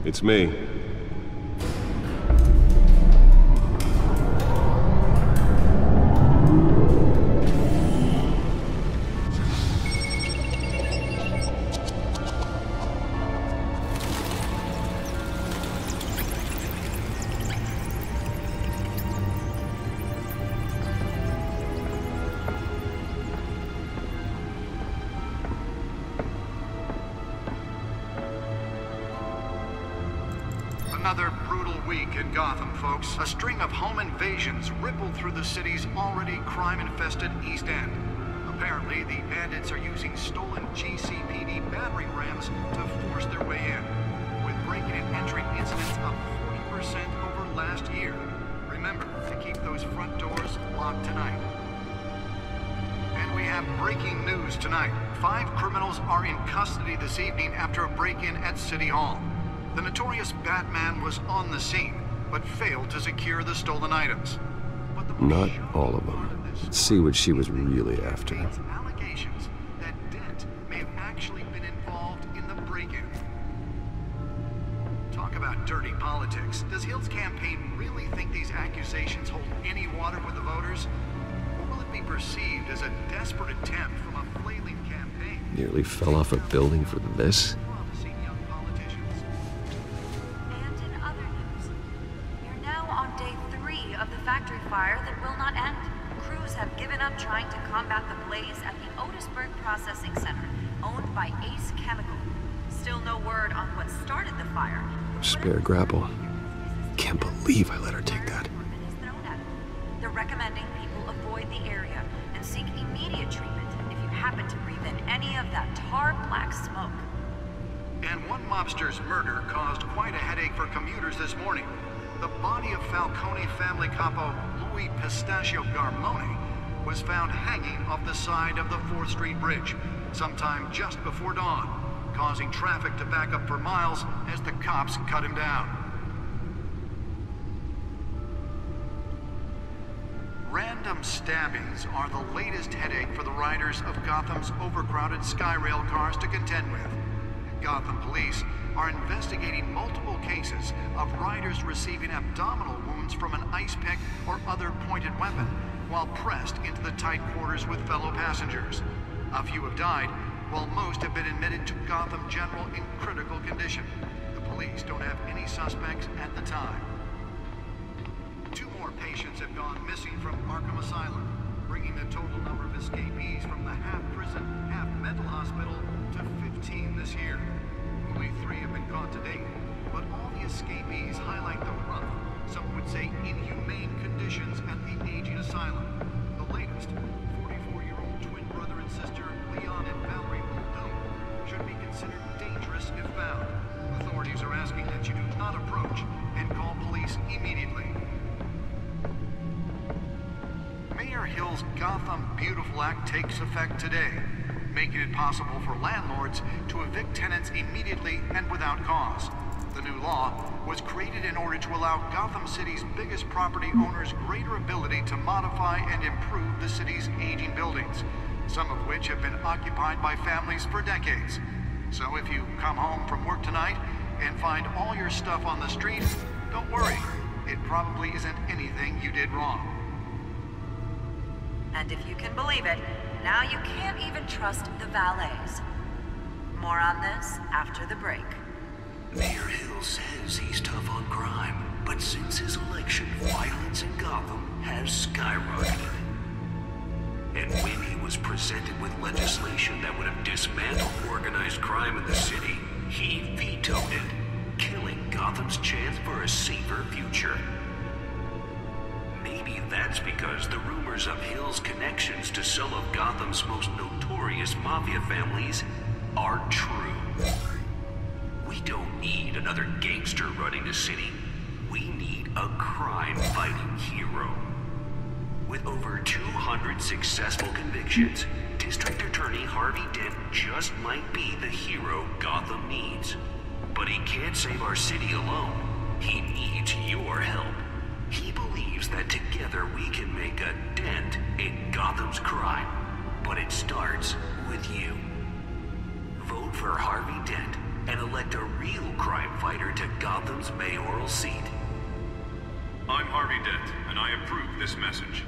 It's me. Another brutal week in Gotham, folks. A string of home invasions rippled through the city's already crime-infested East End. Apparently, the bandits are using stolen GCPD battering rams to force their way in, with breaking and entering incidents up 40% over last year. Remember to keep those front doors locked tonight. And we have breaking news tonight. 5 criminals are in custody this evening after a break-in at City Hall. The notorious Batman was on the scene, but failed to secure the stolen items. Not all of them. Let's see what she was really after. Allegations that Dent may have actually been involved in the break-in. Talk about dirty politics. Does Hill's campaign really think these accusations hold any water with the voters? Or will it be perceived as a desperate attempt from a flailing campaign? Nearly fell off a building for this? Factory fire that will not end. Crews have given up trying to combat the blaze at the Otisburg Processing Center, owned by Ace Chemical. Still no word on what started the fire. Spare grapple. Can't believe I let her take that. They're recommending people avoid the area and seek immediate treatment if you happen to breathe in any of that tar black smoke. And one mobster's murder caused quite a headache for commuters this morning. The body of Falcone family capo Louis Pistachio Garmone was found hanging off the side of the 4th Street Bridge sometime just before dawn, causing traffic to back up for miles as the cops cut him down. Random stabbings are the latest headache for the riders of Gotham's overcrowded Skyrail cars to contend with. Gotham police are investigating multiple cases of riders receiving abdominal wounds from an ice pick or other pointed weapon while pressed into the tight quarters with fellow passengers. A few have died, while most have been admitted to Gotham General in critical condition. The police don't have any suspects at the time. 2 more patients have gone missing from Arkham Asylum, bringing the total number of escapees from the half-prison, half-mental hospital to 15 this year. Only 3 have been caught to date, but all the escapees highlight the rough, some would say inhumane conditions at the aging asylum. The latest, 44-year-old twin brother and sister Leon and Valerie Muldoon, should be considered dangerous if found. Authorities are asking that you do not approach and call police immediately. Mayor Hill's Gotham Beautiful Act takes effect today, making it possible for landlords to evict tenants immediately and without cause. The new law was created in order to allow Gotham City's biggest property owners greater ability to modify and improve the city's aging buildings, some of which have been occupied by families for decades. So if you come home from work tonight and find all your stuff on the street, don't worry. It probably isn't anything you did wrong. And if you can believe it, now you can't even trust the valets. More on this after the break. Mayor Hill says he's tough on crime, but since his election, violence in Gotham has skyrocketed. And when he was presented with legislation that would have dismantled organized crime in the city, he vetoed it, killing Gotham's chance for a safer future. Maybe that's because the rumors of Hill's connections to some of Gotham's most notorious mafia families are true. We don't need another gangster running the city. We need a crime-fighting hero. With over 200 successful convictions, District Attorney Harvey Dent just might be the hero Gotham needs. But he can't save our city alone. He needs your help. He believes that together we can make a dent in Gotham's crime. But it starts with you. Vote for Harvey Dent and and elect a real crime fighter to Gotham's mayoral seat. I'm Harvey Dent, and I approve this message.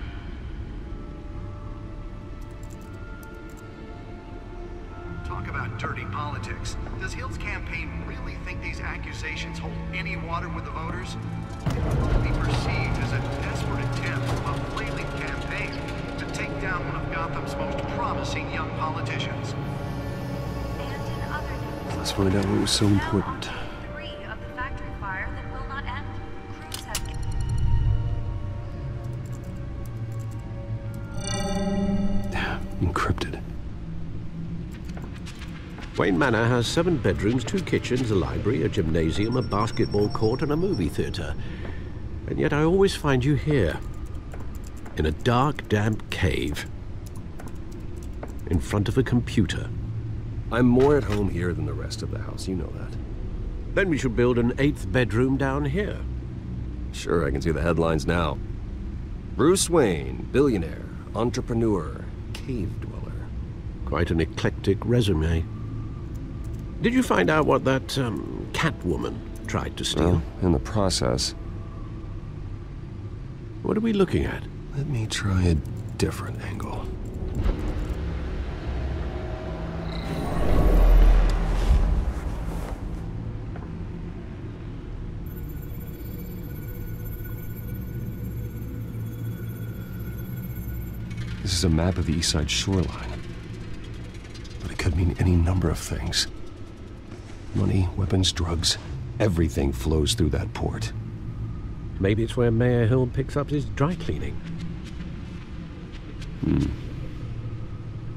Talk about dirty politics. Does Hill's campaign really think these accusations hold any water with the voters? It will be perceived as a desperate attempt from a flailing campaign to take down one of Gotham's most promising young politicians. And in other news, Let's find out what was so important. now on day 3 of the factory fire that will not end. Crews have... Encrypted. Wayne Manor has 7 bedrooms, 2 kitchens, a library, a gymnasium, a basketball court, and a movie theater. And yet I always find you here, in a dark, damp cave, in front of a computer. I'm more at home here than the rest of the house, you know that. Then we should build an 8th bedroom down here. Sure, I can see the headlines now. Bruce Wayne, billionaire, entrepreneur, cave dweller. Quite an eclectic resume. Did you find out what that, Catwoman tried to steal? Well, in the process. What are we looking at? Let me try a different angle. This is a map of the East Side shoreline. But it could mean any number of things. Money, weapons, drugs, everything flows through that port. Maybe it's where Mayor Hill picks up his dry cleaning.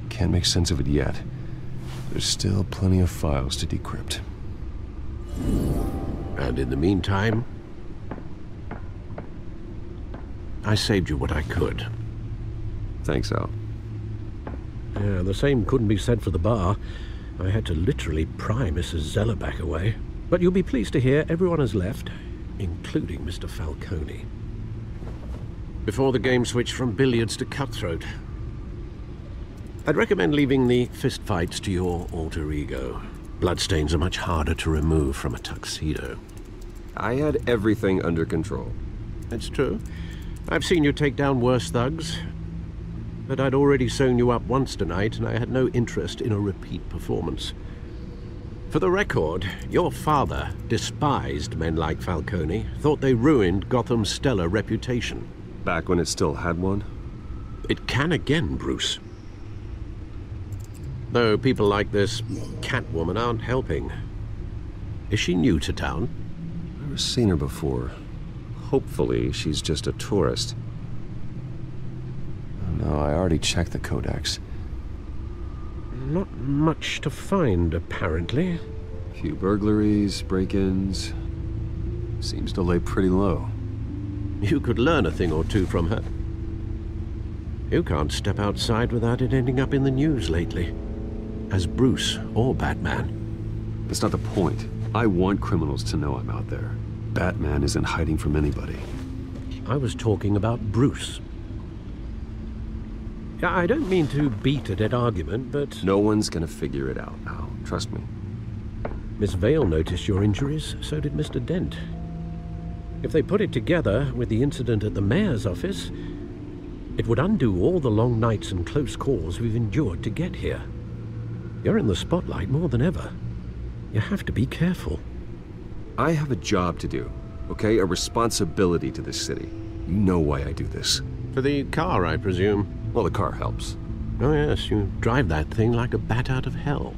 Can't make sense of it yet. There's still plenty of files to decrypt. And in the meantime, I saved you what I could. Thanks, Al. Yeah, the same couldn't be said for the bar. I had to literally pry Mrs. Zeller back away. But you'll be pleased to hear everyone has left, including Mr. Falcone. Before the game switched from billiards to cutthroat. I'd recommend leaving the fistfights to your alter ego. Bloodstains are much harder to remove from a tuxedo. I had everything under control. That's true. I've seen you take down worse thugs. But I'd already sewn you up once tonight, and I had no interest in a repeat performance. For the record, your father despised men like Falcone, thought they ruined Gotham's stellar reputation. Back when it still had one? It can again, Bruce. Though people like this Catwoman aren't helping. Is she new to town? I've never seen her before. Hopefully, she's just a tourist. No, I already checked the codex. Not much to find, apparently. A few burglaries, break-ins. Seems to lay pretty low. You could learn a thing or two from her. You can't step outside without it ending up in the news lately. As Bruce or Batman. That's not the point. I want criminals to know I'm out there. Batman isn't hiding from anybody. I was talking about Bruce. I don't mean to beat a dead argument, but... No one's gonna figure it out, Al. Trust me. Miss Vale noticed your injuries, so did Mr. Dent. If they put it together with the incident at the mayor's office, it would undo all the long nights and close calls we've endured to get here. You're in the spotlight more than ever. You have to be careful. I have a job to do, okay? A responsibility to this city. You know why I do this. For the car, I presume. Well, the car helps. Oh yes, you drive that thing like a bat out of hell.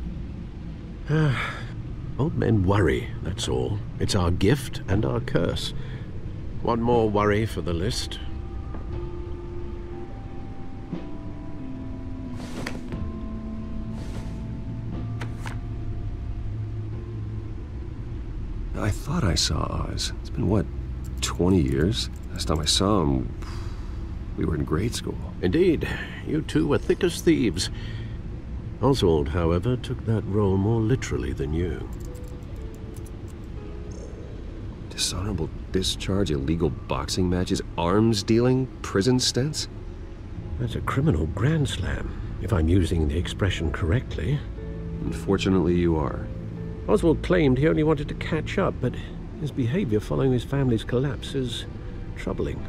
Old men worry, that's all. It's our gift and our curse. One more worry for the list. I thought I saw Oz. It's been, what, 20 years? Last time I saw him, we were in grade school. Indeed, you two were thick as thieves. Oswald, however, took that role more literally than you. Dishonorable discharge, illegal boxing matches, arms dealing, prison stints? That's a criminal grand slam, if I'm using the expression correctly. Unfortunately, you are. Oswald claimed he only wanted to catch up, but his behavior following his family's collapse is troubling.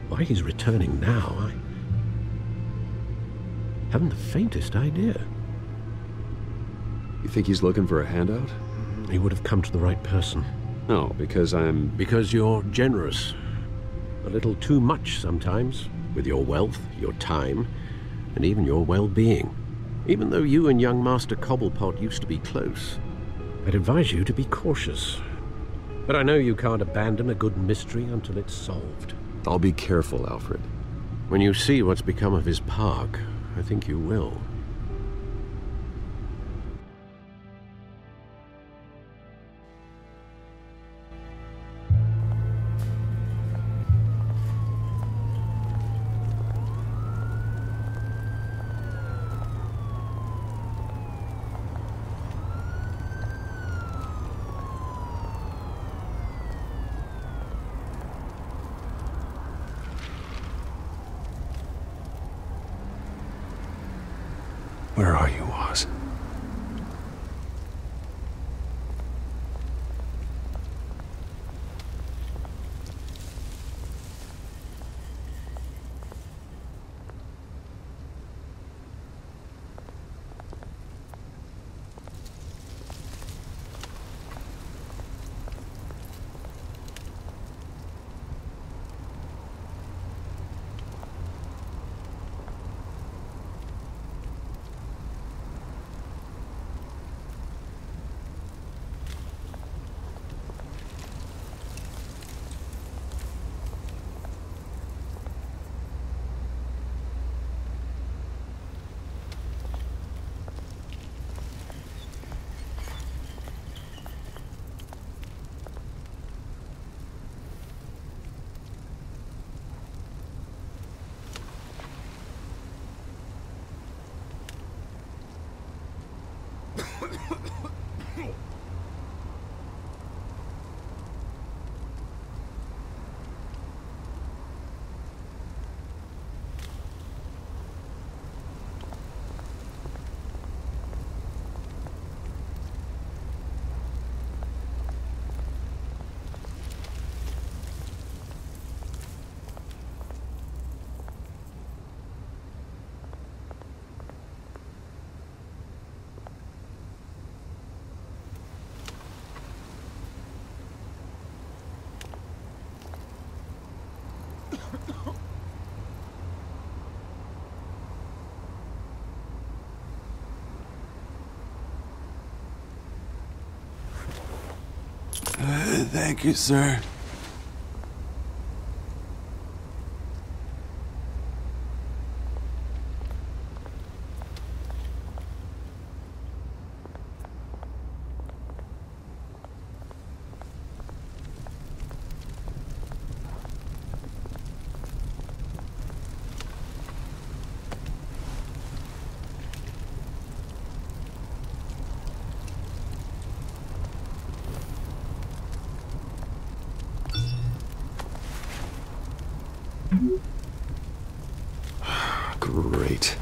Why he's returning now, I haven't the faintest idea. You think he's looking for a handout? He would have come to the right person. No, because I'm... Because you're generous. A little too much sometimes, with your wealth, your time, and even your well-being. Even though you and young Master Cobblepot used to be close, I'd advise you to be cautious. But I know you can't abandon a good mystery until it's solved. I'll be careful, Alfred. When you see what's become of his park, I think you will. Where are you, Oz? Thank you, sir. Great.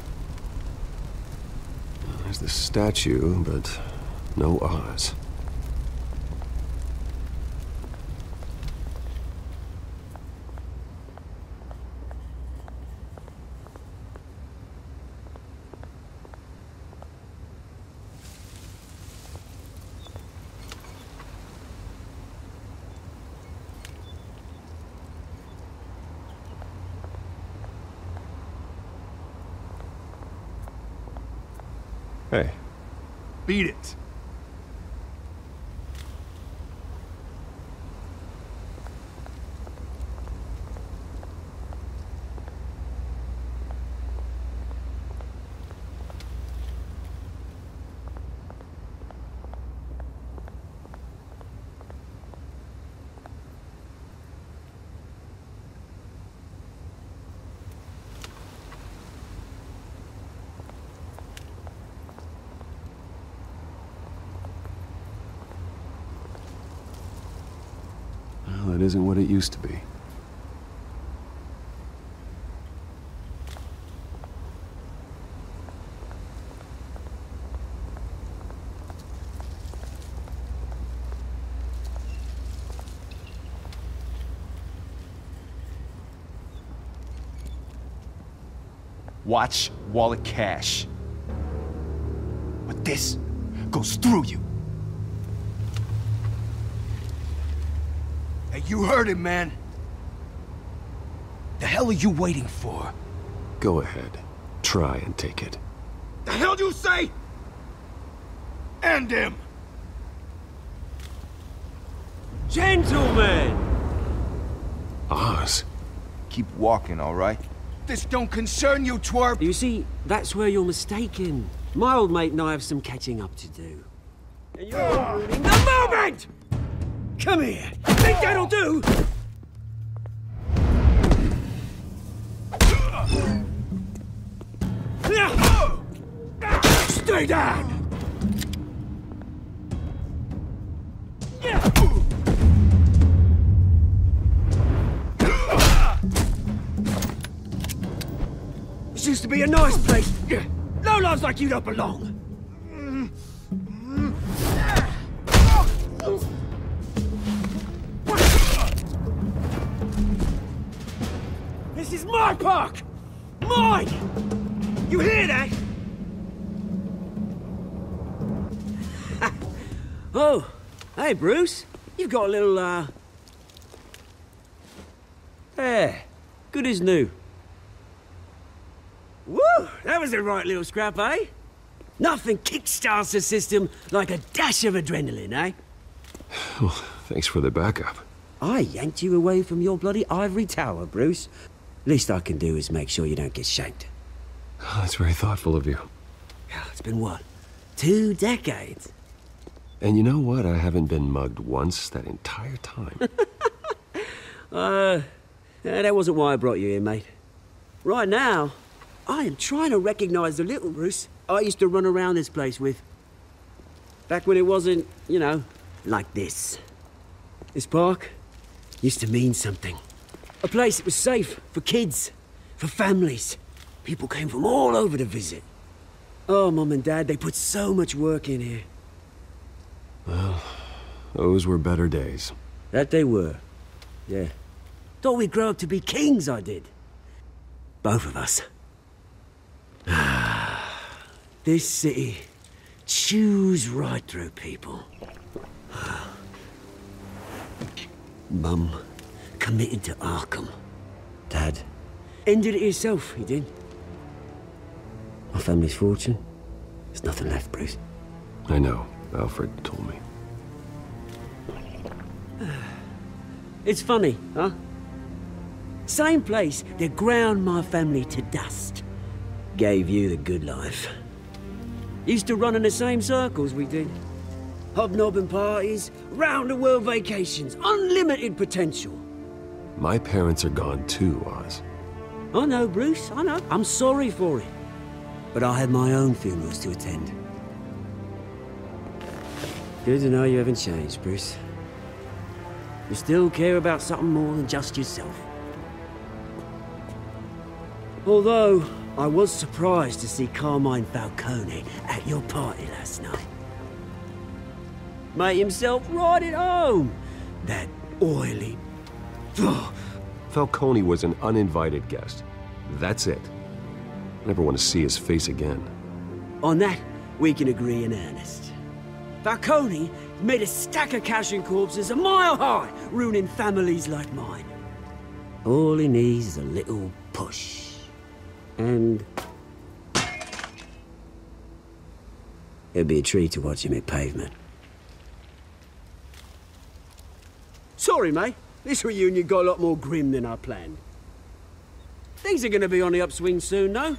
There's the statue, but no Oz. Hey. Beat it. Well, it isn't what it used to be. Watch, wallet, cash. But this goes through you. Hey, you heard him, man. The hell are you waiting for? Go ahead. Try and take it. The hell do you say? End him! Gentlemen! Oz. Keep walking, all right? This don't concern you, twerp! You see, that's where you're mistaken. My old mate and I have some catching up to do. And you're ruining the moment! Come here! Think that'll do? Stay down! This used to be a nice place. No lives like you don't belong. This is my park! Mine! You hear that? Oh, hey, Bruce. You've got a little, There. Good as new. Woo! That was a right little scrap, eh? Nothing kickstarts the system like a dash of adrenaline, eh? Well, thanks for the backup. I yanked you away from your bloody ivory tower, Bruce. Least I can do is make sure you don't get shanked. Oh, that's very thoughtful of you. It's been what? 2 decades? And you know what? I haven't been mugged once that entire time. That wasn't why I brought you here, mate. Right now, I am trying to recognize the little Bruce I used to run around this place with. Back when it wasn't, you know, like this. This park used to mean something. A place that was safe for kids, for families. People came from all over to visit. Oh, Mum and Dad, they put so much work in here. Well, those were better days. That they were. Yeah. Thought we'd grow up to be kings, I did. Both of us. This city chews right through people. Mum committed to Arkham. Dad ended it himself, he did. My family's fortune. There's nothing left, Bruce. I know. Alfred told me. It's funny, huh? Same place that ground my family to dust. Gave you the good life. Used to run in the same circles we did. Hobnobbing parties, round-the-world vacations, unlimited potential. My parents are gone too, Oz. I know, Bruce, I know. I'm sorry for it. But I had my own funerals to attend. Good to know you haven't changed, Bruce. You still care about something more than just yourself. Although, I was surprised to see Carmine Falcone at your party last night. Made himself right at home. That oily... Falcone was an uninvited guest. That's it. Never want to see his face again. On that, we can agree in earnest. Falcone made a stack of cash and corpses a mile high, ruining families like mine. All he needs is a little push. And... it'd be a treat to watch him hit pavement. Sorry, mate. This reunion got a lot more grim than I planned. Things are gonna be on the upswing soon, though.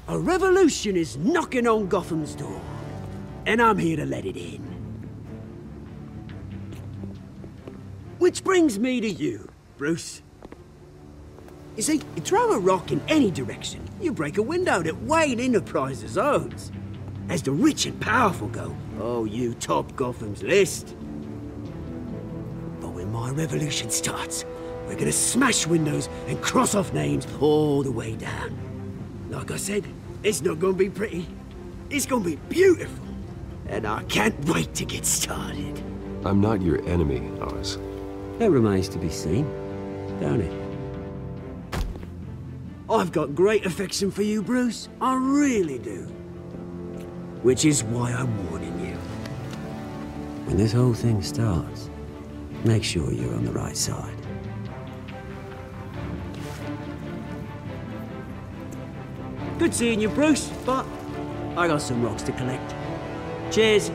A revolution is knocking on Gotham's door. And I'm here to let it in. Which brings me to you, Bruce. You see, you throw a rock in any direction, you break a window that Wayne Enterprises owns. As the rich and powerful go, oh, you top Gotham's list. But when my revolution starts, we're gonna smash windows and cross off names all the way down. Like I said, it's not gonna be pretty. It's gonna be beautiful. And I can't wait to get started. I'm not your enemy, Oz. That remains to be seen, don't it? I've got great affection for you, Bruce. I really do. Which is why I'm warning you. When this whole thing starts, make sure you're on the right side. Good seeing you, Bruce, but I got some rocks to collect. Cheers.